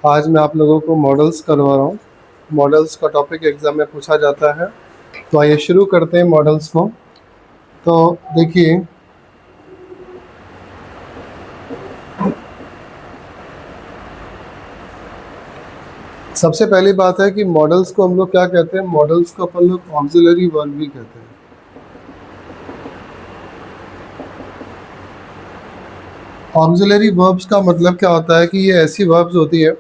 आज मैं आप लोगों को मॉडल्स करवा रहा हूँ। मॉडल्स का टॉपिक एग्ज़ाम में पूछा जाता है। तो आइए शुरू करते हैं मॉडल्स को। तो देखिए, सबसे पहली बात है कि मॉडल्स को हम लोग क्या कहते हैं। मॉडल्स को अपन लोग ऑक्सिलरी वर्ब भी कहते हैं। ऑक्सिलरी वर्ब्स का मतलब क्या होता है कि ये ऐसी वर्ब्स होती है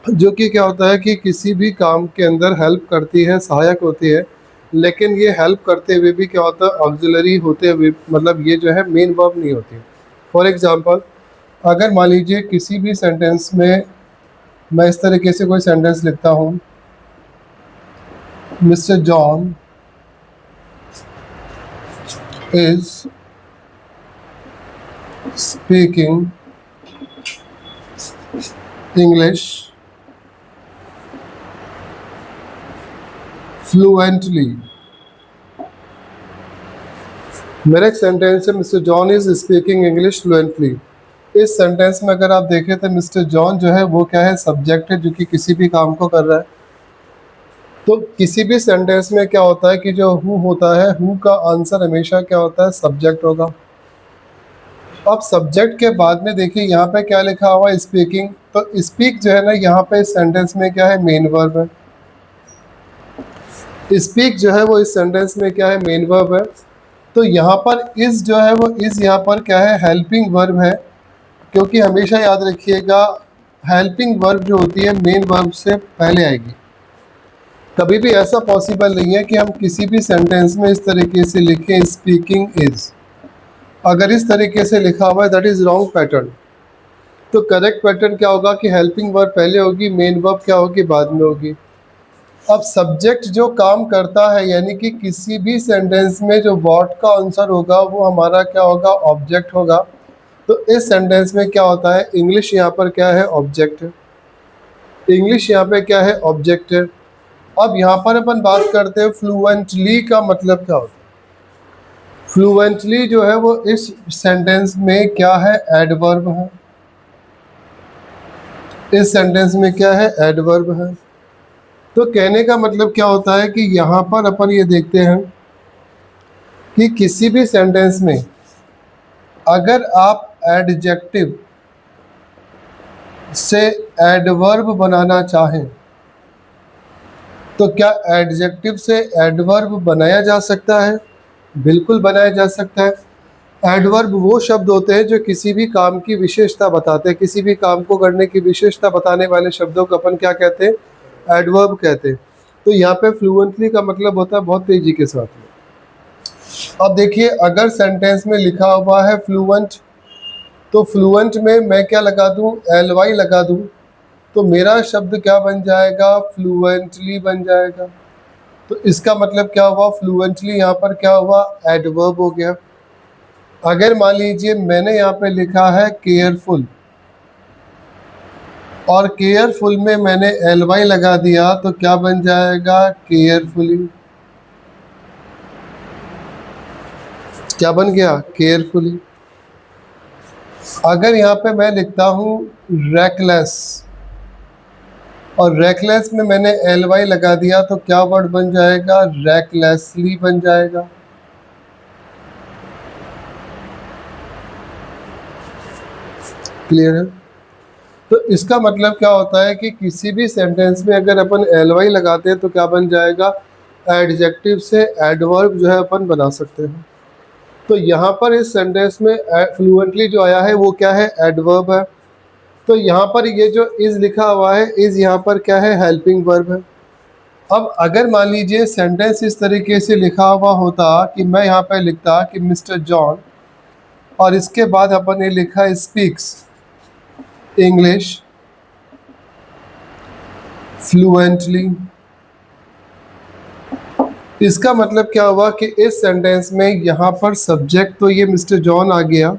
जो कि क्या होता है कि किसी भी काम के अंदर हेल्प करती है, सहायक होती है, लेकिन ये हेल्प करते हुए भी क्या होता है, ऑक्सिलरी होते हुए, मतलब ये जो है मेन वर्ब नहीं होती। फॉर एग्जांपल, अगर मान लीजिए किसी भी सेंटेंस में मैं इस तरीके से कोई सेंटेंस लिखता हूँ, mister John is speaking English fluently. मेरा एक सेंटेंस है, mister John is speaking English fluently. इस सेंटेंस में अगर आप देखें तो मिस्टर जॉन जो है वो क्या है, सब्जेक्ट है जो कि किसी भी काम को कर रहा है। तो किसी भी सेंटेंस में क्या होता है कि जो हु होता है, हु का आंसर हमेशा क्या होता है, सब्जेक्ट होगा। अब सब्जेक्ट के बाद में देखिए यहाँ पे क्या लिखा हुआ है, स्पीकिंग। तो स्पीक जो है ना, यहाँ पे इस सेंटेंस में क्या है, मेन वर्ब है। स्पीक जो है वो इस सेंटेंस में क्या है, मेन वर्ब है। तो यहाँ पर इज जो है वो इज यहाँ पर क्या है, हेल्पिंग वर्ब है। क्योंकि हमेशा याद रखिएगा, हेल्पिंग वर्ब जो होती है मेन वर्ब से पहले आएगी। कभी भी ऐसा पॉसिबल नहीं है कि हम किसी भी सेंटेंस में इस तरीके से लिखें स्पीकिंग इज। अगर इस तरीके से लिखा हुआ है, दैट इज रॉन्ग पैटर्न। तो करेक्ट पैटर्न क्या होगा कि हेल्पिंग वर्ब पहले होगी, मेन वर्ब क्या होगी, बाद में होगी। अब सब्जेक्ट जो काम करता है, यानी कि किसी भी सेंटेंस में जो व्हाट का आंसर होगा वो हमारा क्या होगा, ऑब्जेक्ट होगा। तो इस सेंटेंस में क्या होता है, इंग्लिश यहाँ पर क्या है, ऑब्जेक्ट है। इंग्लिश यहाँ पे क्या है, ऑब्जेक्ट है। अब यहाँ पर अपन बात करते हैं फ्लुएंटली का मतलब क्या होता है। फ्लुएंटली जो है वो इस सेंटेंस में क्या है, एडवर्ब है। इस सेंटेंस में क्या है, एडवर्ब है। तो कहने का मतलब क्या होता है कि यहाँ पर अपन ये देखते हैं कि किसी भी सेंटेंस में अगर आप एडजेक्टिव से एडवर्ब बनाना चाहें तो क्या एडजेक्टिव से एडवर्ब बनाया जा सकता है? बिल्कुल बनाया जा सकता है। एडवर्ब वो शब्द होते हैं जो किसी भी काम की विशेषता बताते हैं। किसी भी काम को करने की विशेषता बताने वाले शब्दों को अपन क्या कहते हैं, एडवर्ब कहते हैं। तो यहाँ पे फ्लुएंटली का मतलब होता है बहुत तेजी के साथ में। अब देखिए, अगर सेंटेंस में लिखा हुआ है फ्लुएंट, तो फ्लुएंट में मैं क्या लगा दूं, ly लगा दूं, तो मेरा शब्द क्या बन जाएगा, फ्लुएंटली बन जाएगा। तो इसका मतलब क्या हुआ, फ्लुएंटली यहाँ पर क्या हुआ, एडवर्ब हो गया। अगर मान लीजिए मैंने यहाँ पे लिखा है केयरफुल, और केयरफुल में मैंने ly लगा दिया, तो क्या बन जाएगा, केयरफुली। क्या बन गया, केयरफुली। अगर यहाँ पे मैं लिखता हूँ रेकलेस, और रेकलेस में मैंने ly लगा दिया, तो क्या वर्ड बन जाएगा, रेकलेसली बन जाएगा। क्लियर है? तो इसका मतलब क्या होता है कि किसी भी सेंटेंस में अगर अपन ly लगाते हैं तो क्या बन जाएगा, एडजेक्टिव से एडवर्ब जो है अपन बना सकते हैं। तो यहाँ पर इस सेंटेंस में फ्लुएंटली जो आया है वो क्या है, एडवर्ब है। तो यहाँ पर ये जो इज लिखा हुआ है, इज यहाँ पर क्या है, हेल्पिंग वर्ब है। अब अगर मान लीजिए सेंटेंस इस तरीके से लिखा हुआ होता कि मैं यहाँ पर लिखता कि मिस्टर जॉन, और इसके बाद अपन ने लिखा स्पीक्स इंग्लिश फ्लुएंटली। इसका मतलब क्या हुआ कि इस सेंटेंस में यहाँ पर सब्जेक्ट तो ये मिस्टर जॉन आ गया,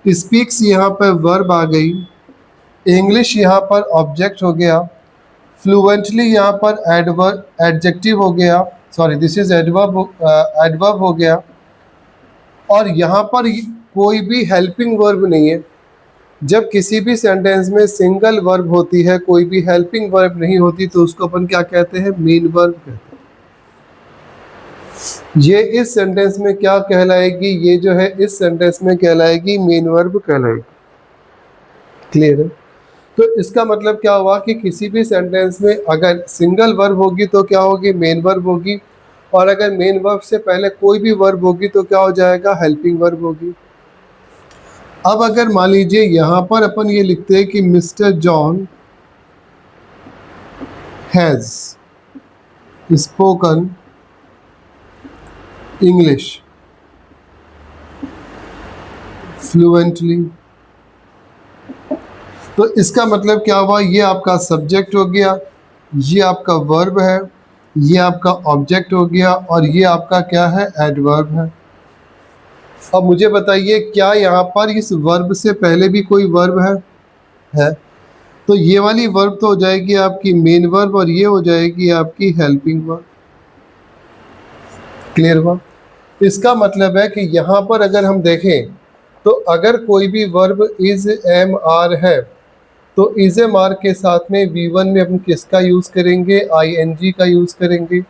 स्पीक्स यहाँ पर वर्ब आ गई, इंग्लिश यहाँ पर ऑब्जेक्ट हो गया, फ्लुएंटली यहाँ पर एडवर्ब एडजेक्टिव हो गया, sorry this is adverb, adverb हो गया, और यहाँ पर कोई भी हेल्पिंग वर्ब नहीं है। जब किसी भी सेंटेंस में सिंगल वर्ब होती है, कोई भी हेल्पिंग वर्ब नहीं होती, तो उसको अपन क्या कहते हैं? मेन वर्ब कहते हैं। ये इस सेंटेंस में क्या कहलाएगी? ये जो है इस सेंटेंस में कहलाएगी मेन वर्ब कहलाएगी। क्लियर है? तो इसका मतलब क्या हुआ कि किसी भी सेंटेंस में अगर सिंगल वर्ब होगी तो क्या होगी? मेन वर्ब होगी। और अगर मेन वर्ब से पहले कोई भी वर्ब होगी तो क्या हो जाएगा? हेल्पिंग वर्ब होगी। अब अगर मान लीजिए यहां पर अपन ये लिखते हैं कि mister John has spoken English fluently, तो इसका मतलब क्या हुआ? ये आपका सब्जेक्ट हो गया, ये आपका वर्ब है, ये आपका ऑब्जेक्ट हो गया, और ये आपका क्या है? एडवर्ब है। अब मुझे बताइए, क्या यहाँ पर इस वर्ब से पहले भी कोई वर्ब है? तो ये वाली वर्ब तो हो जाएगी आपकी मेन वर्ब, और ये हो जाएगी आपकी हेल्पिंग वर्ब। क्लियर हुआ? इसका मतलब है कि यहाँ पर अगर हम देखें तो अगर कोई भी वर्ब इज एम आर है, तो इज एम आर के साथ में V1 में हम किसका यूज़ करेंगे? ING का यूज़ करेंगे।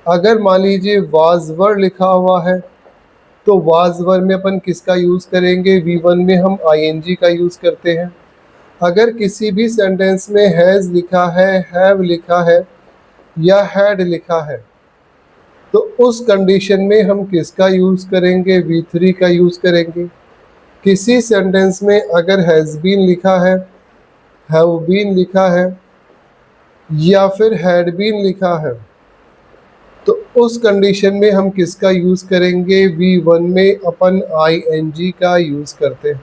अगर मान लीजिए वाज वर लिखा हुआ है, तो वाज वर में अपन किसका यूज़ करेंगे? V1 में हम ING का यूज़ करते हैं। अगर किसी भी सेंटेंस में हैज़ लिखा है, हैव लिखा है या हैड लिखा है, तो उस कंडीशन में हम किसका यूज़ करेंगे? V3 का यूज़ करेंगे। किसी सेंटेंस में अगर हैज़ बीन लिखा है, हैव बीन लिखा है या फिर हैड बीन लिखा है, तो उस कंडीशन में हम किसका यूज़ करेंगे? V1 में अपन ING का यूज़ करते हैं।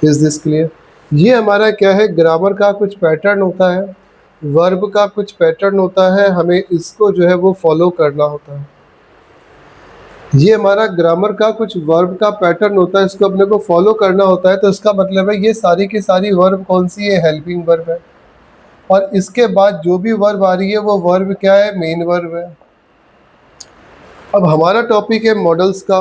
Is this clear? ये हमारा क्या है? ग्रामर का कुछ पैटर्न होता है, वर्ब का कुछ पैटर्न होता है, हमें इसको जो है वो फॉलो करना होता है। ये हमारा ग्रामर का कुछ वर्ब का पैटर्न होता है, इसको अपने को फॉलो करना होता है। तो इसका मतलब है ये सारी की सारी वर्ब कौन सी है? हेल्पिंग वर्ब है। और इसके बाद जो भी वर्ब आ रही है वो वर्ब क्या है? मेन वर्ब है। अब हमारा टॉपिक है मॉडल्स का।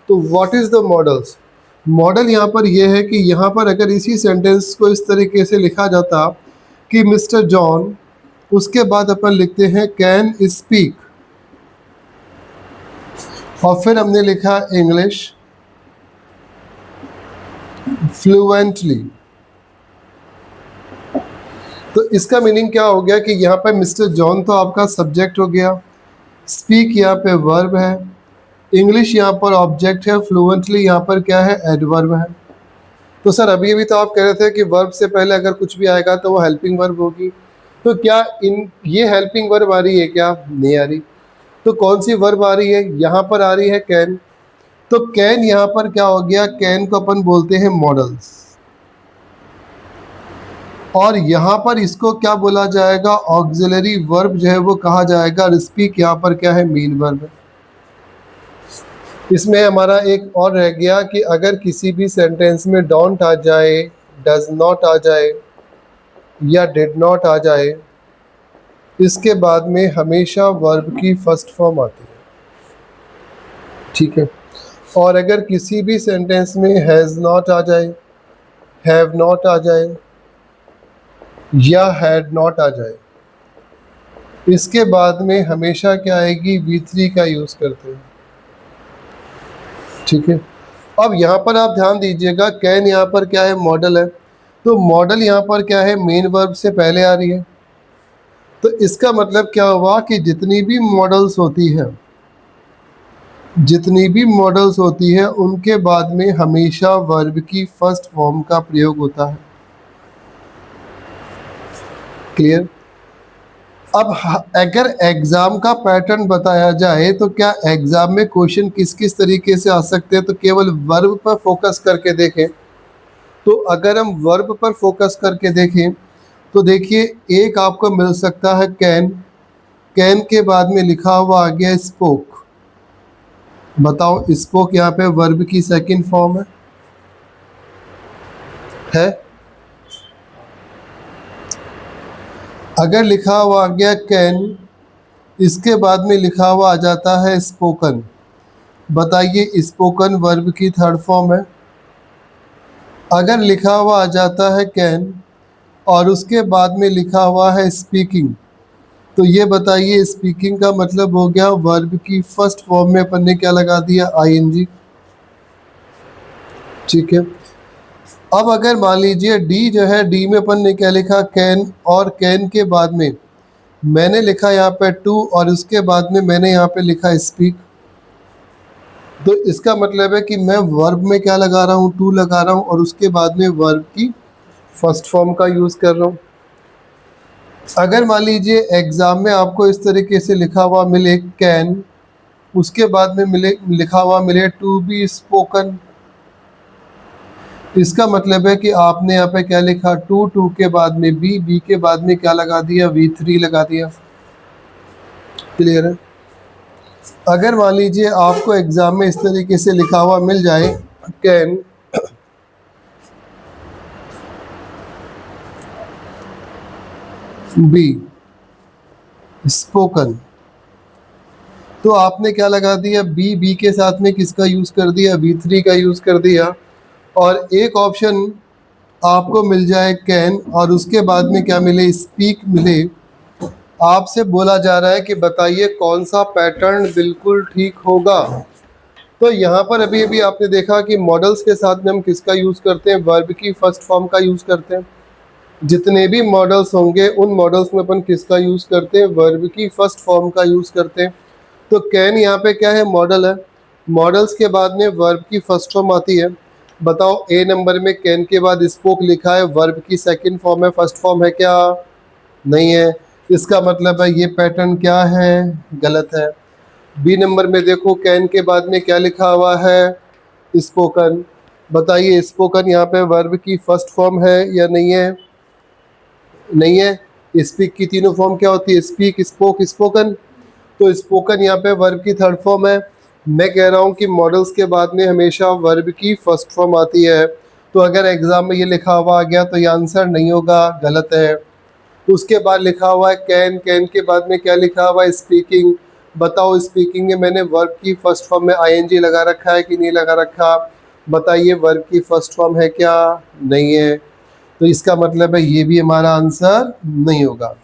तो what is the models? Model यहाँ पर यह है कि यहाँ पर अगर इसी सेंटेंस को इस तरीके से लिखा जाता कि मिस्टर जॉन, उसके बाद अपन लिखते हैं कैन स्पीक, और फिर हमने लिखा इंग्लिश फ्लुएंटली। तो इसका मीनिंग क्या हो गया कि यहाँ पर मिस्टर जॉन तो आपका सब्जेक्ट हो गया, स्पीक यहाँ पे वर्ब है, इंग्लिश यहाँ पर ऑब्जेक्ट है, फ्लुएंटली यहाँ पर क्या है? एडवर्ब है। तो सर अभी अभी तो आप कह रहे थे कि वर्ब से पहले अगर कुछ भी आएगा तो वो हेल्पिंग वर्ब होगी, तो क्या इन ये हेल्पिंग वर्ब आ रही है क्या? नहीं आ रही। तो कौन सी वर्ब आ रही है? यहाँ पर आ रही है कैन। तो कैन यहाँ पर क्या हो गया? कैन को अपन बोलते हैं मॉडल्स, और यहाँ पर इसको क्या बोला जाएगा? ऑक्सिलरी वर्ब जो है वो कहा जाएगा। और स्पीक यहाँ पर क्या है? मेन वर्ब है। इसमें हमारा एक और रह गया कि अगर किसी भी सेंटेंस में डोंट आ जाए, डज नॉट आ जाए या डिड नॉट आ जाए, इसके बाद में हमेशा वर्ब की फर्स्ट फॉर्म आती है। ठीक है? और अगर किसी भी सेंटेंस में हैज़ नॉट आ जाए, हैव नॉट आ जाए या हैड नॉट आ जाए, इसके बाद में हमेशा क्या आएगी? V3 का यूज़ करते हैं। ठीक है? अब यहाँ पर आप ध्यान दीजिएगा, कैन यहाँ पर क्या है? मॉडल है। तो मॉडल यहाँ पर क्या है? मेन वर्ब से पहले आ रही है। तो इसका मतलब क्या हुआ कि जितनी भी मॉडल्स होती है उनके बाद में हमेशा वर्ब की फर्स्ट फॉर्म का प्रयोग होता है। क्लियर? अब अगर एग्ज़ाम का पैटर्न बताया जाए तो क्या एग्ज़ाम में क्वेश्चन किस किस तरीके से आ सकते हैं? तो केवल वर्ब पर फोकस करके देखें, तो अगर हम वर्ब पर फोकस करके देखें तो देखिए, एक आपको मिल सकता है कैन, कैन के बाद में लिखा हुआ आ गया स्पोक। बताओ, स्पोक यहाँ पे वर्ब की सेकंड फॉर्म है? अगर लिखा हुआ आ गया कैन, इसके बाद में लिखा हुआ आ जाता है स्पोकन। बताइए, स्पोकन वर्ब की थर्ड फॉर्म है? अगर लिखा हुआ आ जाता है कैन और उसके बाद में लिखा हुआ है स्पीकिंग, तो ये बताइए स्पीकिंग का मतलब हो गया वर्ब की फर्स्ट फॉर्म में अपन ने क्या लगा दिया, आईएनजी। ठीक है। अब अगर मान लीजिए डी जो है, डी में अपन ने क्या लिखा, कैन, और कैन के बाद में मैंने लिखा यहाँ पे टू और उसके बाद में मैंने यहाँ पे लिखा स्पीक। तो इसका मतलब है कि मैं वर्ब में क्या लगा रहा हूँ, टू लगा रहा हूँ और उसके बाद में वर्ब की फर्स्ट फॉर्म का यूज़ कर रहा हूँ। अगर मान लीजिए एग्ज़ाम में आपको इस तरीके से लिखा हुआ मिले कैन, उसके बाद में लिखा हुआ मिले टू बी स्पोकन, इसका मतलब है कि आपने यहाँ पे क्या लिखा, टू, टू के बाद में बी, बी के बाद में क्या लगा दिया, V3 लगा दिया। क्लियर है। अगर मान लीजिए आपको एग्जाम में इस तरीके से लिखा हुआ मिल जाए कैन बी स्पोकन, तो आपने क्या लगा दिया, बी, बी के साथ में किसका यूज़ कर दिया, V3 का यूज़ कर दिया। और एक ऑप्शन आपको मिल जाए कैन और उसके बाद में क्या मिले, स्पीक मिले। आपसे बोला जा रहा है कि बताइए कौन सा पैटर्न बिल्कुल ठीक होगा। तो यहाँ पर अभी अभी आपने देखा कि मॉडल्स के साथ में हम किसका यूज़ करते हैं, वर्ब की फर्स्ट फॉर्म का यूज़ करते हैं। जितने भी मॉडल्स होंगे उन मॉडल्स में अपन किसका यूज़ करते हैं, वर्ब की फर्स्ट फॉर्म का यूज़ करते हैं। तो कैन यहाँ पे क्या है, मॉडल है। मॉडल्स के बाद में वर्ब की फर्स्ट फॉर्म आती है। बताओ ए नंबर में कैन के बाद स्पोक लिखा है, वर्ब की सेकंड फॉर्म है, फर्स्ट फॉर्म है क्या, नहीं है। इसका मतलब है ये पैटर्न क्या है, गलत है। बी नंबर में देखो कैन के बाद में क्या लिखा हुआ है, स्पोकन। बताइए स्पोकन यहाँ पे वर्ब की फर्स्ट फॉर्म है या नहीं है, नहीं है। स्पीक की तीनों फॉर्म क्या होती है, स्पीक, स्पोक, स्पोकन। तो स्पोकन यहाँ पे वर्ब की थर्ड फॉर्म है। मैं कह रहा हूँ कि मॉडल्स के बाद में हमेशा वर्ब की फर्स्ट फॉर्म आती है। तो अगर एग्जाम में ये लिखा हुआ आ गया तो ये आंसर नहीं होगा, गलत है। उसके बाद लिखा हुआ है कैन, कैन के बाद में क्या लिखा हुआ है, स्पीकिंग। बताओ स्पीकिंग में मैंने वर्ब की फर्स्ट फॉर्म में आईएनजी लगा रखा है कि नहीं लगा रखा, बताइए वर्ब की फर्स्ट फॉर्म है क्या, नहीं है। तो इसका मतलब है ये भी हमारा आंसर नहीं होगा।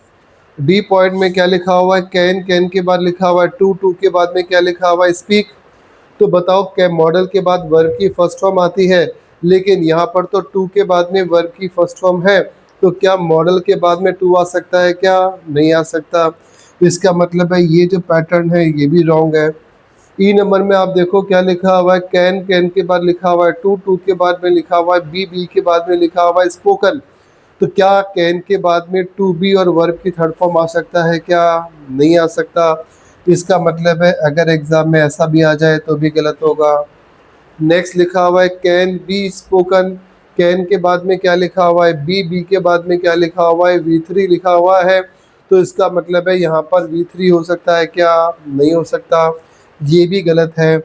डी पॉइंट में क्या लिखा हुआ है, कैन, कैन के बाद लिखा हुआ है टू, टू के बाद में क्या लिखा हुआ है, स्पीक। तो बताओ क्या मॉडल के बाद वर्ब की फर्स्ट फॉर्म आती है, लेकिन यहाँ पर तो टू के बाद में वर्ब की फर्स्ट फॉर्म है। तो क्या मॉडल के बाद में टू आ सकता है क्या, नहीं आ सकता। इसका मतलब है ये जो पैटर्न है ये भी रॉन्ग है। ई नंबर में आप देखो क्या लिखा हुआ है, कैन, कैन के बाद लिखा हुआ है टू, टू के बाद में लिखा हुआ है बी, बी के बाद में लिखा हुआ है स्पोकन। तो क्या कैन के बाद में टू बी और वर्ब की थर्ड फॉर्म आ सकता है क्या, नहीं आ सकता। इसका मतलब है अगर एग्जाम में ऐसा भी आ जाए तो भी गलत होगा। नेक्स्ट लिखा हुआ है कैन बी स्पोकन, कैन के बाद में क्या लिखा हुआ है, बी, बी के बाद में क्या लिखा हुआ है, V3 लिखा हुआ है। तो इसका मतलब है यहाँ पर V3 हो सकता है क्या, नहीं हो सकता, ये भी गलत है।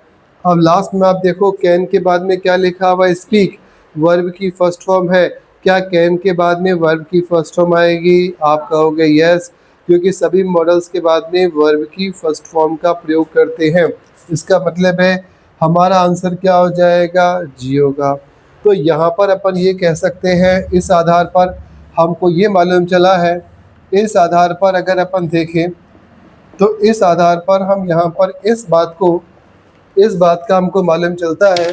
अब लास्ट में आप देखो कैन के बाद में क्या लिखा हुआ है, स्पीक, वर्ब की फर्स्ट फॉर्म है। क्या कैन के बाद में वर्ब की फर्स्ट फॉर्म आएगी, आप कहोगे यस, क्योंकि सभी मॉडल्स के बाद में वर्ब की फर्स्ट फॉर्म का प्रयोग करते हैं। इसका मतलब है हमारा आंसर क्या हो जाएगा, जी होगा। तो यहाँ पर अपन ये कह सकते हैं, इस आधार पर हमको ये मालूम चला है, इस आधार पर अगर अपन देखें तो इस आधार पर हम यहाँ पर इस बात का हमको मालूम चलता है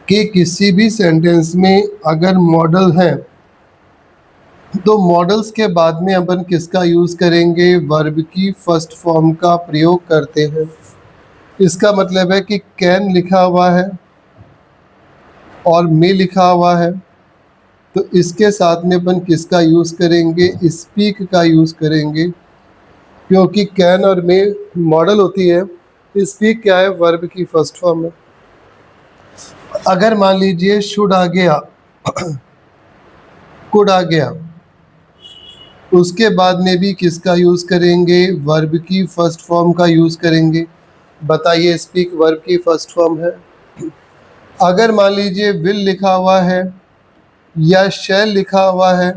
कि किसी भी सेंटेंस में अगर मॉडल है तो मॉडल्स के बाद में अपन किसका यूज़ करेंगे, वर्ब की फर्स्ट फॉर्म का प्रयोग करते हैं। इसका मतलब है कि कैन लिखा हुआ है और मे लिखा हुआ है, तो इसके साथ में अपन किसका यूज़ करेंगे, स्पीक का यूज़ करेंगे, क्योंकि कैन और मे मॉडल होती है। स्पीक क्या है, वर्ब की फर्स्ट फॉर्म है। अगर मान लीजिए शुड आ गया, कुड आ गया, उसके बाद में भी किसका यूज़ करेंगे, वर्ब की फर्स्ट फॉर्म का यूज़ करेंगे। बताइए स्पीक वर्ब की फर्स्ट फॉर्म है। अगर मान लीजिए विल लिखा हुआ है या शैल लिखा हुआ है,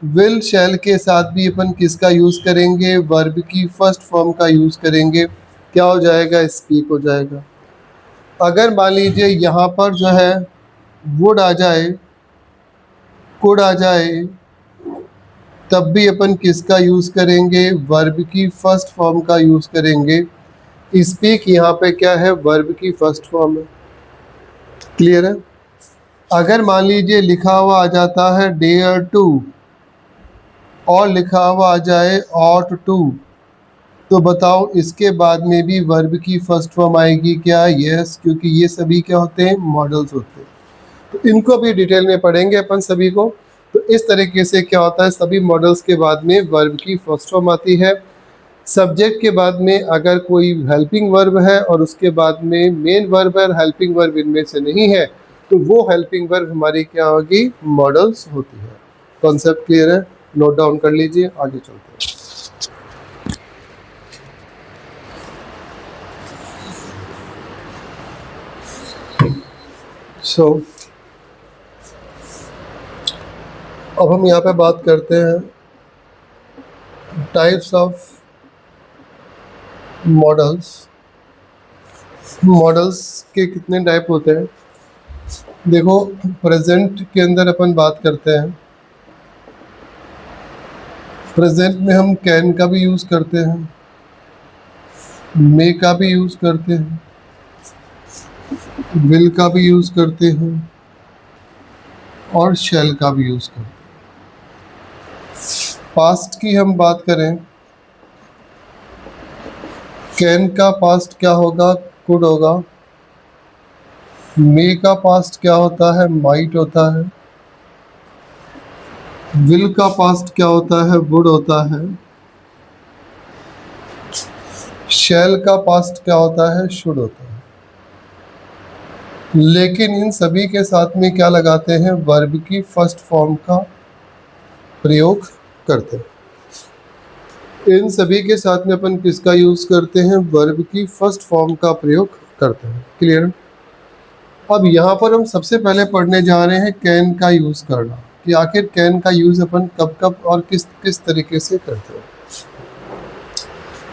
विल शैल के साथ भी अपन किसका यूज़ करेंगे, वर्ब की फर्स्ट फॉर्म का यूज़ करेंगे। क्या हो जाएगा, स्पीक हो जाएगा। अगर मान लीजिए यहाँ पर जो है वुड आ जाए, कुड आ जाए, तब भी अपन किसका यूज़ करेंगे? वर्ब की फर्स्ट फॉर्म का यूज़ करेंगे। स्पीक यहाँ पे क्या है? वर्ब की फर्स्ट फॉर्म है। क्लियर है? अगर मान लीजिए लिखा हुआ आ जाता है डेयर टू और लिखा हुआ आ जाए ऑट टू, तो बताओ इसके बाद में भी वर्ब की फर्स्ट फॉर्म आएगी क्या? यस, क्योंकि ये सभी क्या होते हैं? मॉडल्स होते हैं। तो इनको भी डिटेल में पढ़ेंगे अपन सभी को। तो इस तरीके से क्या होता है, सभी मॉडल्स के बाद में वर्ब की फर्स्ट फॉर्म आती है। सब्जेक्ट के बाद में अगर कोई हेल्पिंग वर्ब है और उसके बाद में मेन वर्ब है और हेल्पिंग वर्ब इनमें से नहीं है, तो वो हेल्पिंग वर्ब हमारी क्या होगी? मॉडल्स होती है। कॉन्सेप्ट क्लियर है? नोट डाउन कर लीजिए, आगे चलते हैं। सो अब हम यहाँ पे बात करते हैं टाइप्स ऑफ मॉडल्स। मॉडल्स के कितने टाइप होते हैं? देखो, प्रेजेंट के अंदर अपन बात करते हैं। प्रेजेंट में हम कैन का भी यूज़ करते हैं, मे का भी यूज़ करते हैं, विल का भी यूज़ करते हैं और शेल का भी यूज़ करते हैं। पास्ट की हम बात करें, कैन का पास्ट क्या होगा? कुड होगा। मे का पास्ट क्या होता है? माइट होता है। विल का पास्ट क्या होता है? वुड होता है। शैल का पास्ट क्या होता है? शुड होता है। लेकिन इन सभी के साथ में क्या लगाते हैं? वर्ब की फर्स्ट फॉर्म का प्रयोग करते हैं। इन सभी के साथ में अपन किसका यूज़ करते हैं? वर्ब की फर्स्ट फॉर्म का प्रयोग करते हैं। क्लियर? अब यहाँ पर हम सबसे पहले पढ़ने जा रहे हैं कैन का यूज़ करना, कि आखिर कैन का यूज़ अपन कब कब और किस किस तरीके से करते हैं।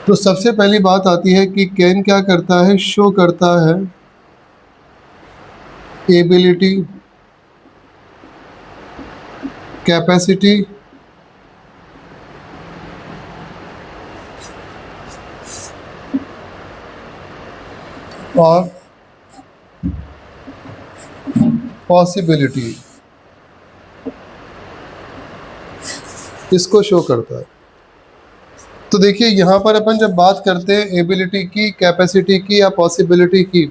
तो सबसे पहली बात आती है कि कैन क्या करता है? शो करता है एबिलिटी, कैपेसिटी, और पॉसिबिलिटी, इसको शो करता है। तो देखिए, यहाँ पर अपन जब बात करते हैं एबिलिटी की, कैपेसिटी की या पॉसिबिलिटी की,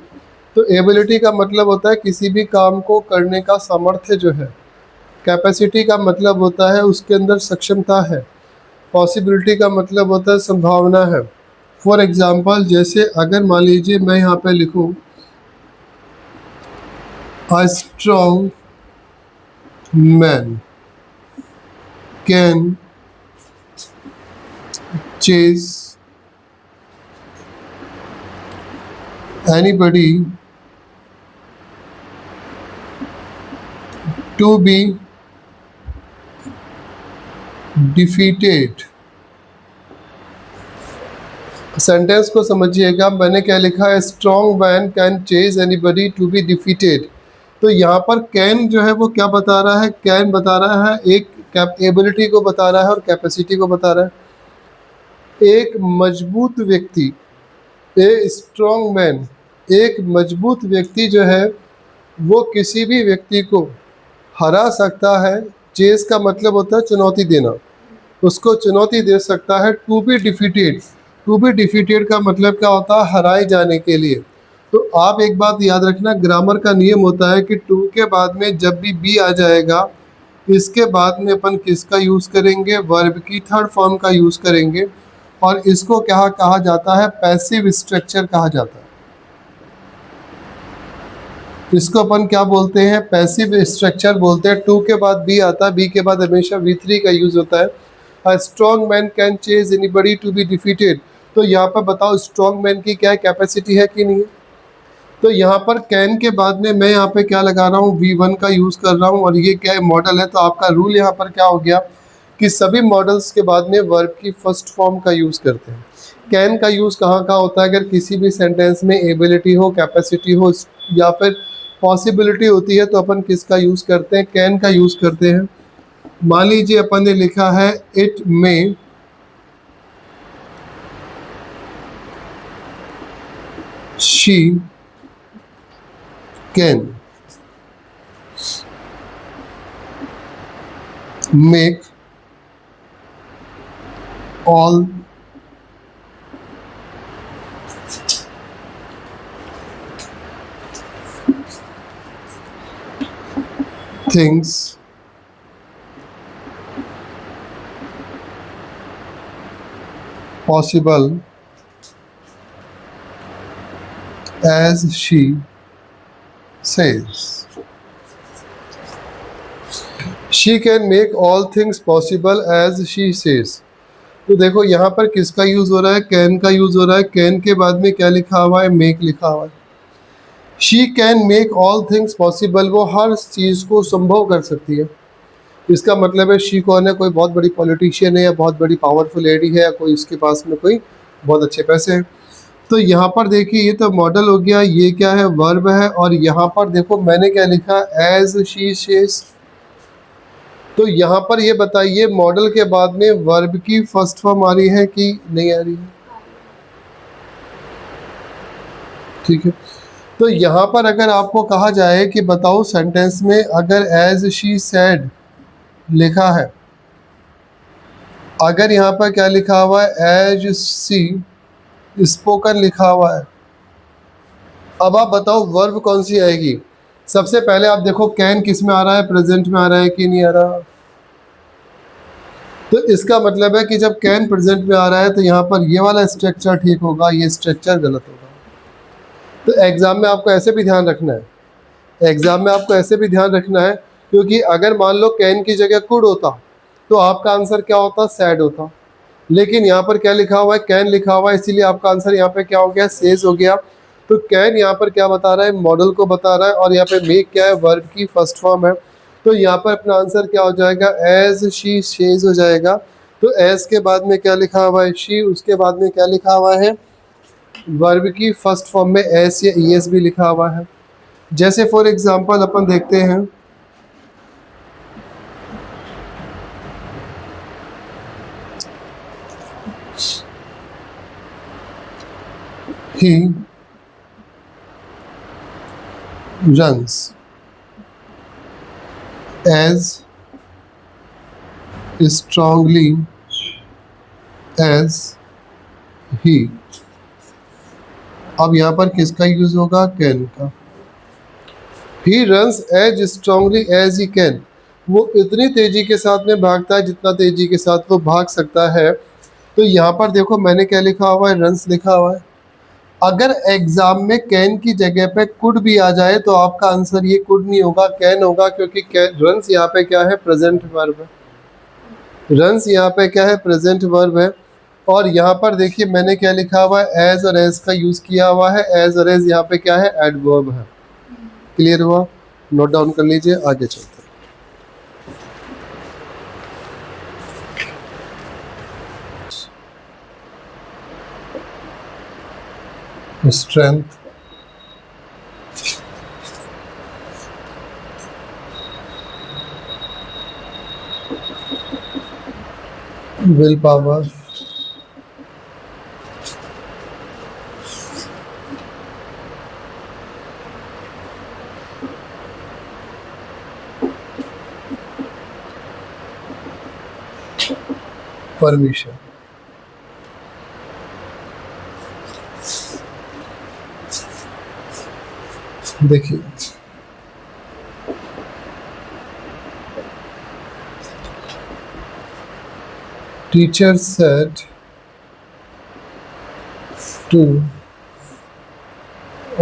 तो एबिलिटी का मतलब होता है किसी भी काम को करने का सामर्थ्य जो है। कैपेसिटी का मतलब होता है उसके अंदर सक्षमता है। पॉसिबिलिटी का मतलब होता है संभावना है। फॉर एग्जाम्पल, जैसे अगर मान लीजिए मैं यहाँ पे लिखूँ a strong man can chase anybody to be defeated। Sentence को समझिएगा, मैंने क्या लिखा है? Strong man can chase anybody to be defeated. तो यहाँ पर कैन जो है वो क्या बता रहा है? कैन बता रहा है एक एबिलिटी को बता रहा है और कैपेसिटी को बता रहा है। एक मजबूत व्यक्ति, ए स्ट्रॉन्ग मैन, एक मजबूत व्यक्ति जो है वो किसी भी व्यक्ति को हरा सकता है। चेस का मतलब होता है चुनौती देना, उसको चुनौती दे सकता है। To be defeated, to be defeated का मतलब क्या होता है? हराए जाने के लिए। तो आप एक बात याद रखना, ग्रामर का नियम होता है कि टू के बाद में जब भी बी आ जाएगा, इसके बाद में अपन किसका यूज़ करेंगे? वर्ब की थर्ड फॉर्म का यूज़ करेंगे। और इसको क्या कहा जाता है? पैसिव स्ट्रक्चर कहा जाता है। इसको अपन क्या बोलते हैं? पैसिव स्ट्रक्चर बोलते हैं। टू के बाद बी आता है, बी के बाद हमेशा V3 का यूज़ होता है। A strong man can chase anybody to be defeated. तो यहाँ पर बताओ स्ट्रॉन्ग मैन की क्या कैपेसिटी है कि नहीं है? तो यहाँ पर कैन के बाद में मैं यहाँ पे क्या लगा रहा हूँ? V1 का यूज़ कर रहा हूँ और ये क्या है? मॉडल है। तो आपका रूल यहाँ पर क्या हो गया कि सभी मॉडल्स के बाद में वर्ब की फर्स्ट फॉर्म का यूज़ करते हैं। कैन का यूज़ कहाँ होता है? अगर किसी भी सेंटेंस में एबिलिटी हो, कैपेसिटी हो या फिर पॉसिबिलिटी होती है तो अपन किसका यूज़ करते हैं, कैन का यूज़ करते हैं। मान लीजिए अपन ने लिखा है इट में she can make all things possible as she says. She can make all things possible as she says. तो देखो यहाँ पर किसका यूज हो रहा है, कैन का यूज हो रहा है। कैन के बाद में क्या लिखा हुआ है, मेक लिखा हुआ है। She can make all things possible, वो हर चीज़ को संभव कर सकती है। इसका मतलब है शी कौन है, कोई बहुत बड़ी पॉलिटिशियन है या बहुत बड़ी पावरफुल लेडी है या कोई इसके पास में कोई बहुत अच्छे पैसे हैं। तो यहाँ पर देखिए ये तो मॉडल हो गया, ये क्या है, वर्ब है। और यहाँ पर देखो मैंने क्या लिखा, एज शी सेज। तो यहाँ पर ये बताइए मॉडल के बाद में वर्ब की फर्स्ट फॉर्म आ रही है कि नहीं आ रही है? ठीक है। तो यहाँ पर अगर आपको कहा जाए कि बताओ सेंटेंस में अगर एज शी सेड लिखा है, अगर यहाँ पर क्या लिखा हुआ है, एज सी स्पोकन लिखा हुआ है, अब आप बताओ वर्ब कौन सी आएगी। सबसे पहले आप देखो कैन किस में आ रहा है, प्रेजेंट में आ रहा है कि नहीं आ रहा। तो इसका मतलब है कि जब कैन प्रेजेंट में आ रहा है तो यहाँ पर ये वाला स्ट्रक्चर ठीक होगा, ये स्ट्रक्चर गलत होगा। तो एग्जाम में आपको ऐसे भी ध्यान रखना है, एग्जाम में आपको ऐसे भी ध्यान रखना है, क्योंकि अगर मान लो कैन की जगह कुड होता तो आपका आंसर क्या होता, सैड होता। लेकिन यहाँ पर क्या लिखा हुआ है, कैन लिखा हुआ है, इसीलिए आपका आंसर यहाँ पे क्या हो गया, सेज हो गया। तो कैन यहाँ पर क्या बता रहा है, मॉडल को बता रहा है। और यहाँ पे मेक क्या है, वर्ब की फर्स्ट फॉर्म है। तो यहाँ पर अपना आंसर क्या हो जाएगा, एज शी सेज हो जाएगा। तो एज के बाद में क्या लिखा हुआ है, शी, उसके बाद में क्या लिखा हुआ है, वर्ब की फर्स्ट फॉर्म में एस या ई एस भी लिखा हुआ है। जैसे फॉर एग्जाम्पल अपन देखते हैं, he runs as strongly as he। अब यहाँ पर किसका यूज होगा, कैन का। he runs as strongly as he can, वो इतनी तेजी के साथ में भागता है जितना तेजी के साथ वो भाग सकता है। तो यहाँ पर देखो मैंने क्या लिखा हुआ है, रन्स लिखा हुआ है। अगर एग्जाम में कैन की जगह पे कुड भी आ जाए तो आपका आंसर ये कुड नहीं होगा, कैन होगा, क्योंकि रन्स यहाँ पे क्या है, प्रेजेंट वर्ब है। रन्स यहाँ पे क्या है, प्रेजेंट वर्ब है। और यहाँ पर देखिए मैंने क्या लिखा हुआ है, एज और एज का यूज किया हुआ है। एज और एज यहाँ पे क्या है, एडवर्ब है। क्लियर हुआ, नोट डाउन कर लीजिए, आगे चलते हैं। Strength, will power, permission. देखिए teacher said to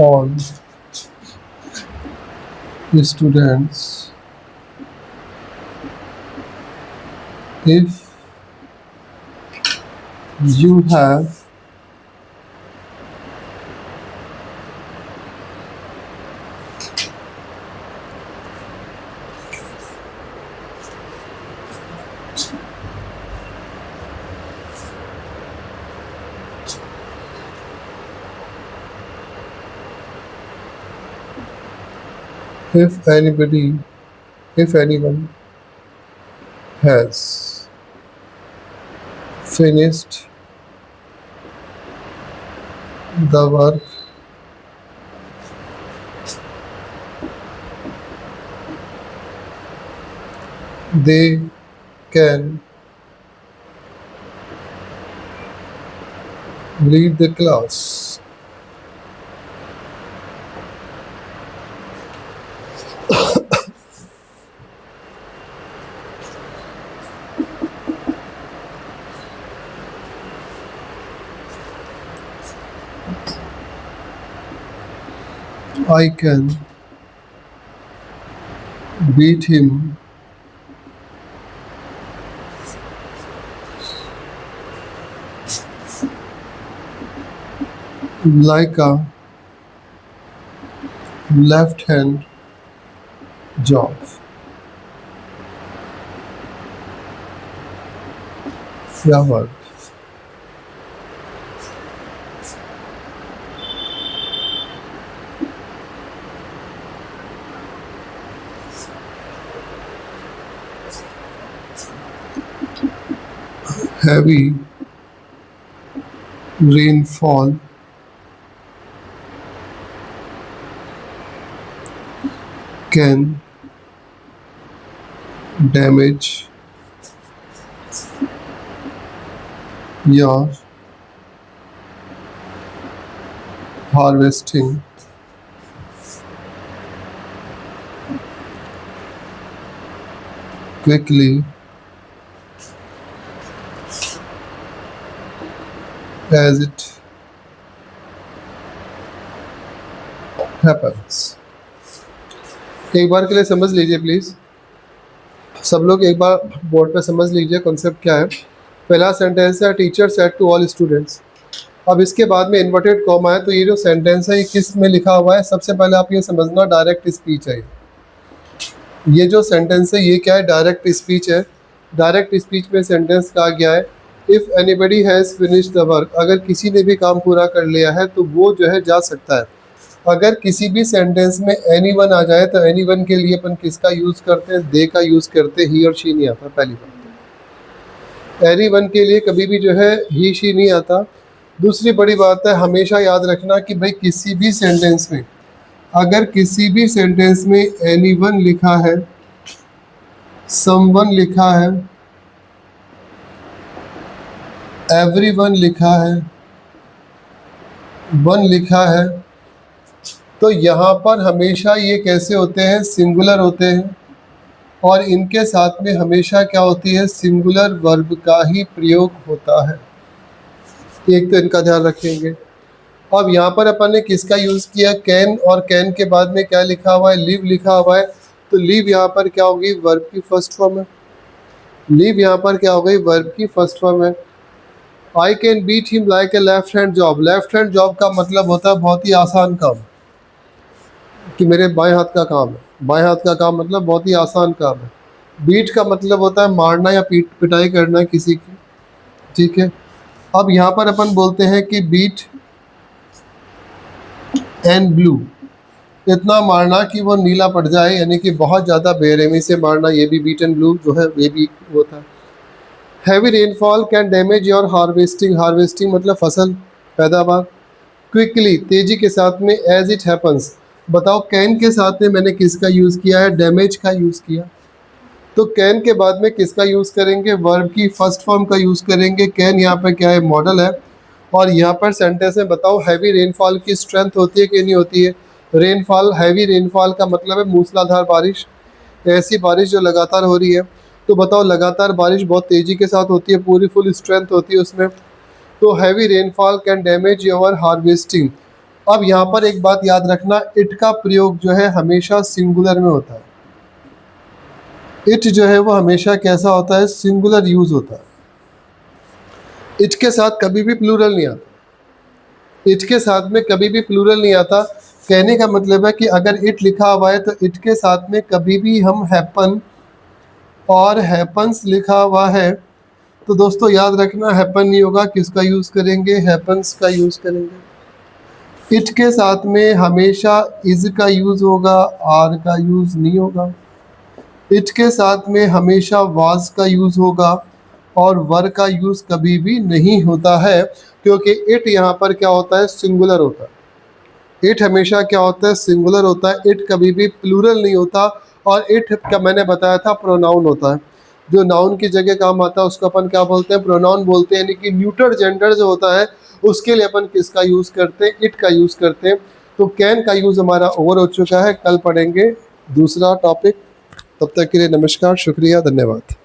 all students, if you have if anybody, if anyone has finished the work, they can leave the class. I can beat him like a left hand job. Forward. Heavy rainfall can damage your harvesting quickly as it happens. एक बार के लिए समझ लीजिए please, सब लोग एक बार board पे समझ लीजिए कॉन्सेप्ट क्या है। पहला सेंटेंस है teacher said to all students. अब इसके बाद में इन्वर्टेड कॉमा है, तो ये जो सेंटेंस है ये किस में लिखा हुआ है? सबसे पहले आप ये समझना डायरेक्ट स्पीच है। ये जो सेंटेंस है ये क्या है? डायरेक्ट स्पीच है। डायरेक्ट स्पीच में सेंटेंस कहा गया है if anybody has finished the work, अगर किसी ने भी काम पूरा कर लिया है तो वो जो है जा सकता है। अगर किसी भी सेंटेंस में एनी वन आ जाए तो एनी वन के लिए अपन किसका यूज़ करते हैं? दे का यूज़ करते हैं, ही और शी नहीं आता। पहली बात, एनी वन के लिए कभी भी जो है ही शी नहीं आता। दूसरी बड़ी बात है, हमेशा याद रखना कि भाई किसी भी सेंटेंस में, अगर किसी भी सेंटेंस में एनी वन लिखा है, समवन लिखा है, एवरीवन लिखा है, वन लिखा है, तो यहाँ पर हमेशा ये कैसे होते हैं? सिंगुलर होते हैं, और इनके साथ में हमेशा क्या होती है? सिंगुलर वर्ब का ही प्रयोग होता है। एक तो इनका ध्यान रखेंगे। अब यहाँ पर अपन ने किसका यूज़ किया? कैन, और कैन के बाद में क्या लिखा हुआ है? लिव लिखा हुआ है। तो लिव यहाँ पर क्या होगी? वर्ब की फर्स्ट फॉर्म है। लिव यहाँ पर क्या हो गई? वर्ब की फर्स्ट फॉर्म है। I can beat him like a left hand job. Left hand job का मतलब होता है बहुत ही आसान काम, कि मेरे बाएं हाथ का काम है। बाएं हाथ का काम मतलब बहुत ही आसान काम है। बीट का मतलब होता है मारना या पिटाई करना किसी की, ठीक है। अब यहाँ पर अपन बोलते हैं कि बीट एंड ब्लू, इतना मारना कि वो नीला पड़ जाए, यानी कि बहुत ज़्यादा बेरहमी से मारना, ये भी बीट एंड ब्लू जो है ये भी होता है। Heavy rainfall can damage your harvesting. Harvesting मतलब फसल, पैदावार। क्विकली, तेज़ी के साथ में, एज इट हैपन्स। बताओ कैन के साथ में मैंने किसका यूज़ किया है? डैमेज का यूज़ किया। तो कैन के बाद में किसका यूज़ करेंगे? वर्ब की फर्स्ट फॉर्म का यूज़ करेंगे। कैन यहाँ पर क्या है? मॉडल है। और यहाँ पर सेंटेंस में बताओ हैवी रेनफॉल की स्ट्रेंथ होती है कि नहीं होती है? रेनफॉल, हैवी रेनफॉल का मतलब है मूसलाधार बारिश, ऐसी बारिश जो लगातार हो रही है। तो बताओ लगातार बारिश बहुत तेज़ी के साथ होती है, पूरी फुल स्ट्रेंथ होती है उसमें। तो heavy rainfall can damage your harvesting. अब यहाँ पर एक बात याद रखना, इट का प्रयोग जो है हमेशा सिंगुलर में होता है। इट जो है वो हमेशा कैसा होता है? सिंगुलर यूज होता है। इट के साथ कभी भी प्लूरल नहीं आता। इट के साथ में कभी भी प्लूरल नहीं आता। कहने का मतलब है कि अगर इट लिखा हुआ है तो इट के साथ में कभी भी हम हैपन और हैपन्स लिखा हुआ है तो दोस्तों याद रखना हैपन नहीं होगा, किसका यूज़ करेंगे? हैपन्स का यूज़ करेंगे। इट के साथ में हमेशा इज का यूज होगा, आर का यूज नहीं होगा। इट के साथ में हमेशा वाज का यूज होगा और वर का यूज कभी भी नहीं होता है, क्योंकि इट यहाँ पर क्या होता है, सिंगुलर होता है। इट हमेशा क्या होता है, सिंगुलर होता है। इट कभी भी प्लूरल नहीं होता। और इट का मैंने बताया था प्रोनाउन होता है, जो नाउन की जगह काम आता है उसको अपन क्या बोलते हैं, प्रोनाउन बोलते हैं। यानी कि न्यूटर जेंडर जो होता है उसके लिए अपन किसका यूज़ करते हैं, इट का यूज़ करते हैं। तो कैन का यूज़ हमारा ओवर हो चुका है, कल पढ़ेंगे दूसरा टॉपिक। तब तक के लिए नमस्कार, शुक्रिया, धन्यवाद।